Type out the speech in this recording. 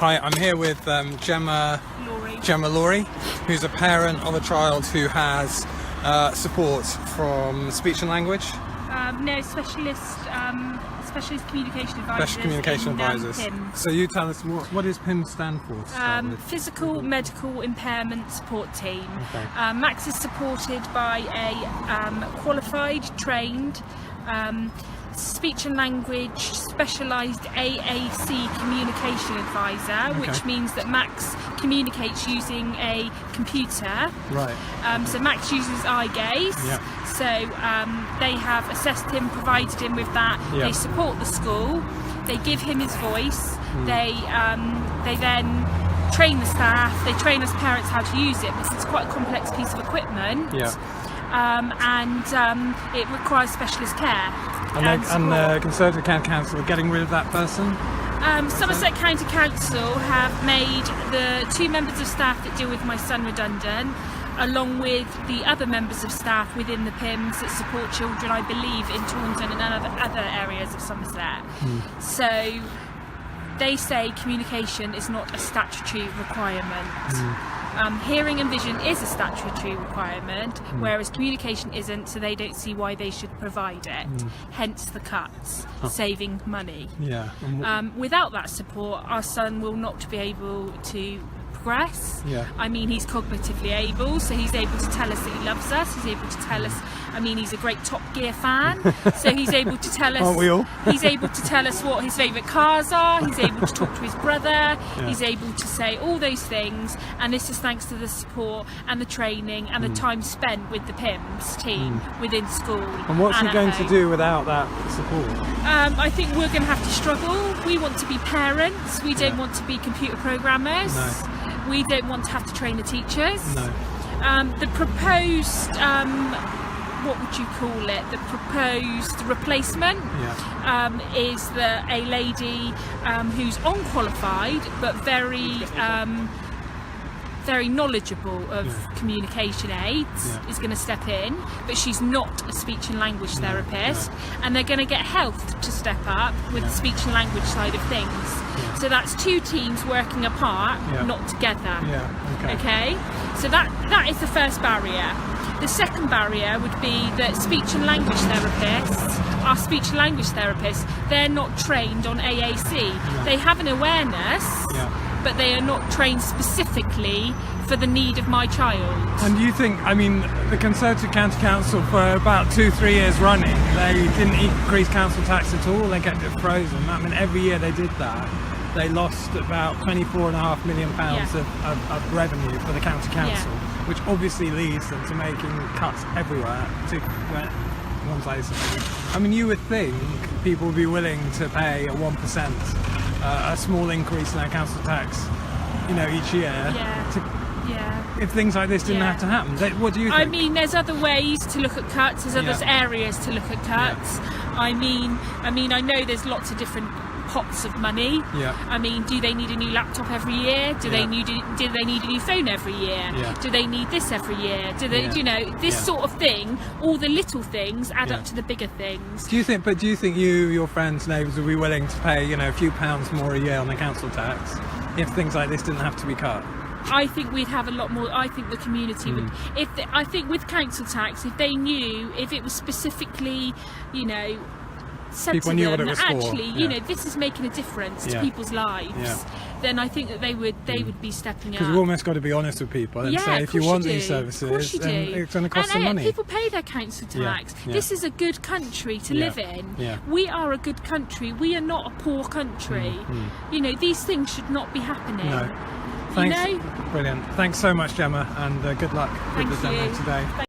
Hi, I'm here with Gemma Lawry, who's a parent of a child who has support from speech and language. No, specialist communication advisors. Special communication advisors. PIMS. So you tell us, what does PIMS stand for? to start with? Physical Medical Impairment Support Team. Okay. Max is supported by a qualified, trained speech and language specialised AAC communication advisor, which means that Max communicates using a computer. Right. So Max uses eye gaze. Yeah. So they have assessed him, provided him with that. Yeah. They support the school. They give him his voice. They then train the staff. They train us parents how to use it because it's quite a complex piece of equipment. Yeah. And it requires specialist care. And the Conservative County Council are getting rid of that person? Somerset County Council have made the 2 members of staff that deal with my son redundant, along with the other members of staff within the PIMS that support children, I believe, in Taunton and other areas of Somerset. So they say communication is not a statutory requirement. Hearing and vision is a statutory requirement, whereas communication isn't, so they don't see why they should provide it. Hence the cuts, saving money. Yeah. Without that support, our son will not be able to progress. Yeah. I mean, he's cognitively able, so he's able to tell us that he loves us. He's able to tell us, I mean, he's a great Top Gear fan, so he's able to tell us. Aren't we all? He's able to tell us what his favourite cars are. He's able to talk to his brother. Yeah. He's able to say all those things, and this is thanks to the support and the training and the time spent with the PIMS team within school. And what's he going to do without that support? I think we're going to have to struggle. We want to be parents. We don't want to be computer programmers. No. We don't want to have to train the teachers. No. The proposed, what would you call it? The proposed replacement is a lady who's unqualified but very knowledgeable of communication aids is going to step in, but she's not a speech and language therapist, and they're going to get health to step up with the speech and language side of things. So that's 2 teams working apart, not together. Okay? So that is the first barrier. The second barrier would be that speech and language therapists, our speech and language therapists, they're not trained on AAC. They have an awareness, but they are not trained specifically for the need of my child. And do you think, I mean, the Conservative County Council for about 2-3 years running, they didn't increase council tax at all, they kept it frozen. I mean, every year they did that. They lost about £24.5 million of revenue for the county council, which obviously leads them to making cuts everywhere to ones like this. I mean, you would think people would be willing to pay a 1%, a small increase in their council tax, you know, each year. If things like this didn't have to happen. What do you think? I mean, there's other ways to look at cuts. There's other areas to look at cuts. I mean, I know there's lots of different pots of money. I mean, do they need a new laptop every year? Do they need a new phone every year? Do they need this every year? Do they, you know, this sort of thing? All the little things add up to the bigger things. Do you think you, your friends, neighbours would be willing to pay, you know, a few pounds more a year on the council tax if things like this didn't have to be cut? I think we'd have a lot more. I think the community would. I think with council tax, if they knew, if it was specifically, you know, said people to knew them what it was actually, for. you know, this is making a difference to people's lives, then I think that they would be stepping up. Because we've almost got to be honest with people and say, if you want these services, then it's going to cost some money. People pay their council tax. This is a good country to live in. We are a good country. We are not a poor country. You know, these things should not be happening. No. Thanks. You know? Brilliant. Thanks so much, Gemma, and good luck with the demo today.